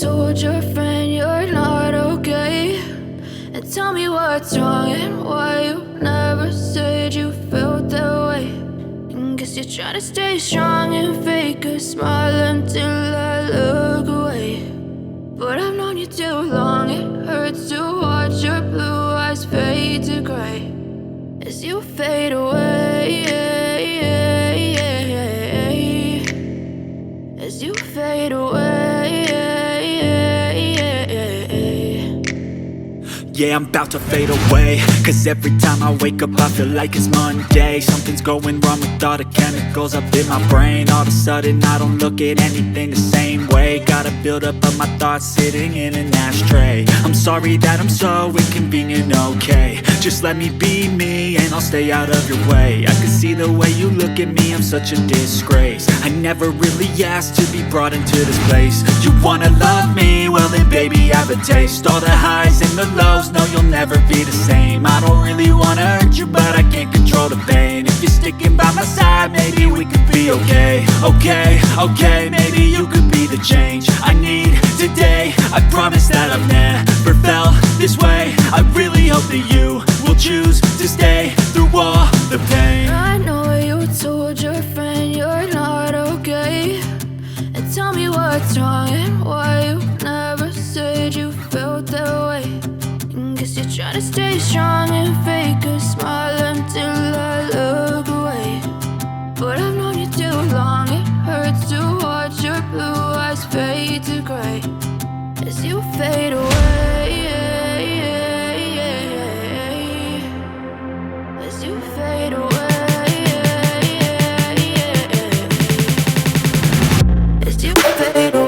told your friend you're not okay, and tell me what's wrong and why you never said you felt that way. And guess you're trying to stay strong and fake a smile until I look away. But I've known you too long, it hurts to watch your blue eyes fade to gray as you fade away, as you fade away. Yeah, I'm about to fade away, cause every time I wake up I feel like it's Monday. Something's going wrong with all the chemicals up in my brain. All of a sudden I don't look at anything the same way. Gotta build up of my thoughts sitting in an ashtray. I'm sorry that I'm so inconvenient, okay. Just let me be me and I'll stay out of your way. I can see the way you look at me, I'm such a disgrace. I never really asked to be brought into this place. You wanna love me? Well then baby I have a taste. All the highs and the lows, no you'll never be the same. I don't really wanna hurt you but I can't control the pain. If you're sticking by my side maybe we could be okay. Okay, maybe you could be the change I need today. I promise that I've never felt this way. I really hope that you will choose to stay through all the pain. I know you told your friend you're not okay, and tell me what's wrong and why you never said you felt that way. And guess you're trying to stay strong and fake a smile until I look away. But I've known you too long, it hurts to watch your blue eyes fade to gray as you fade away, as you fade away, as you fade away.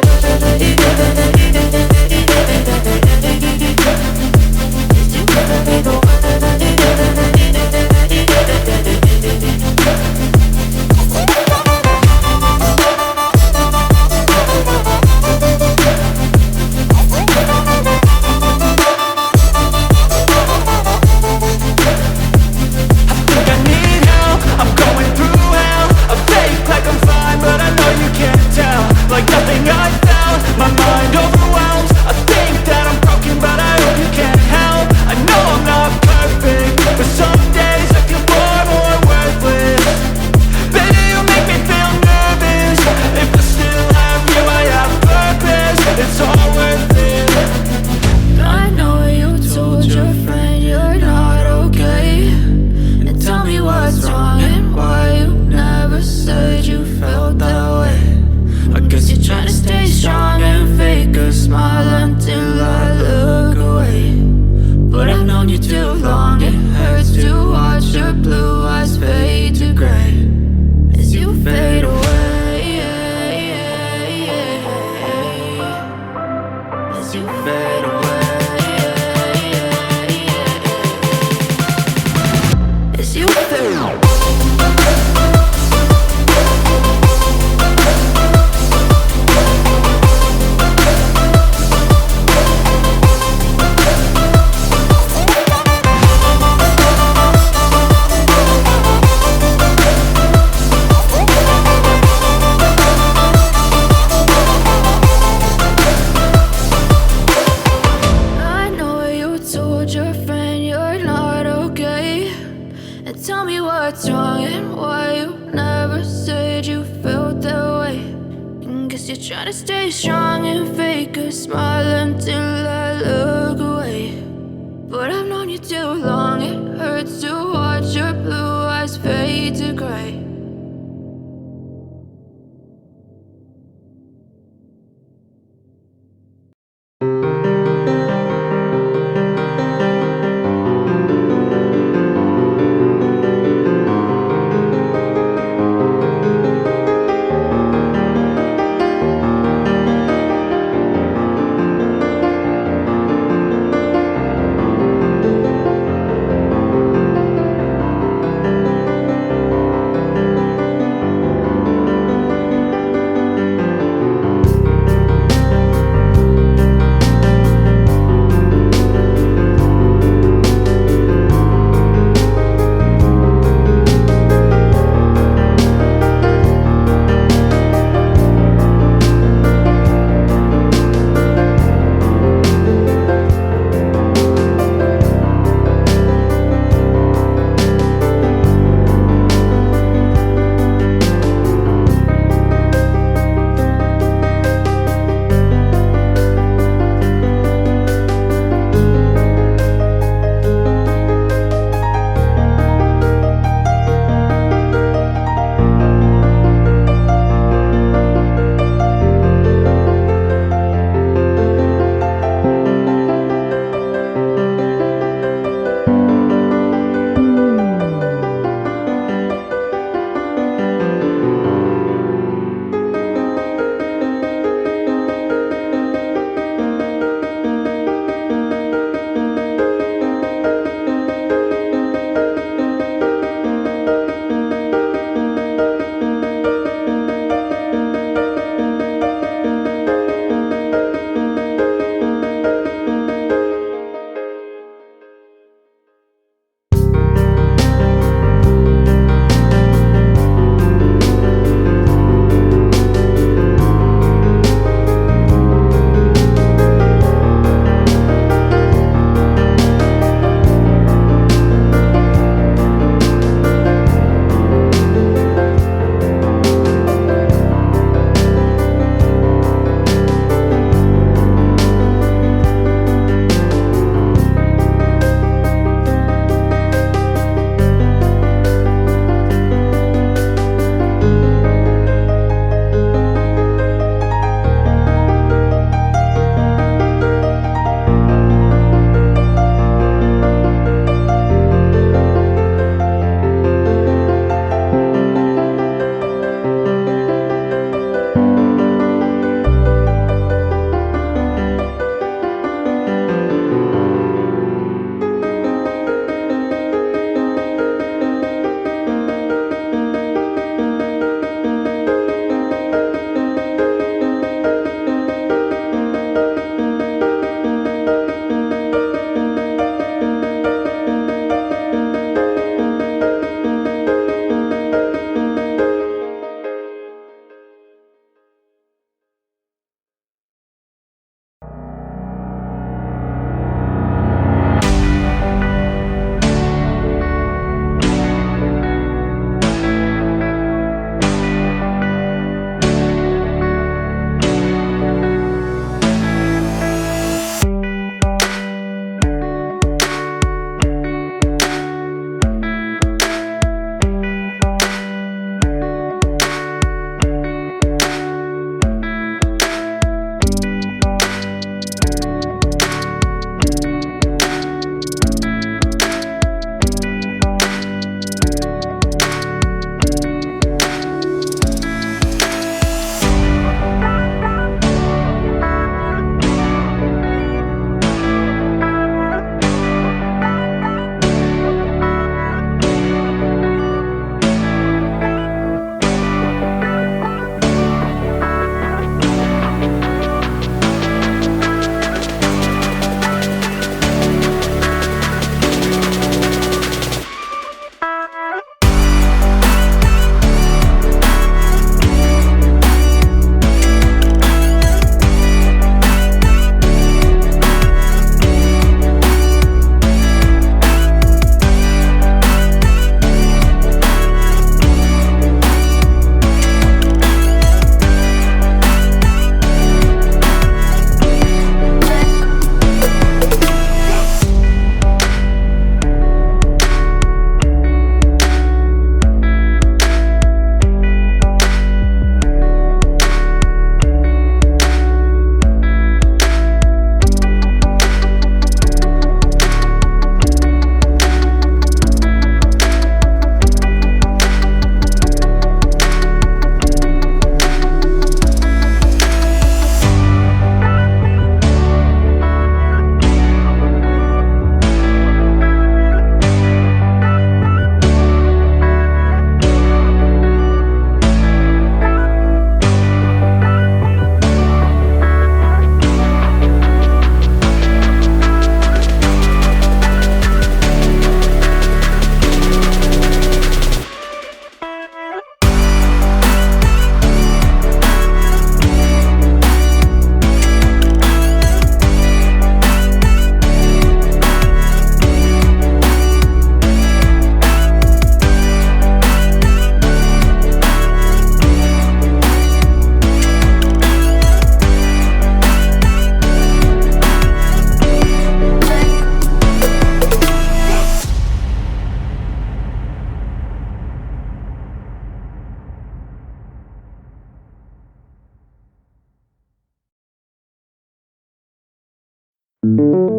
you.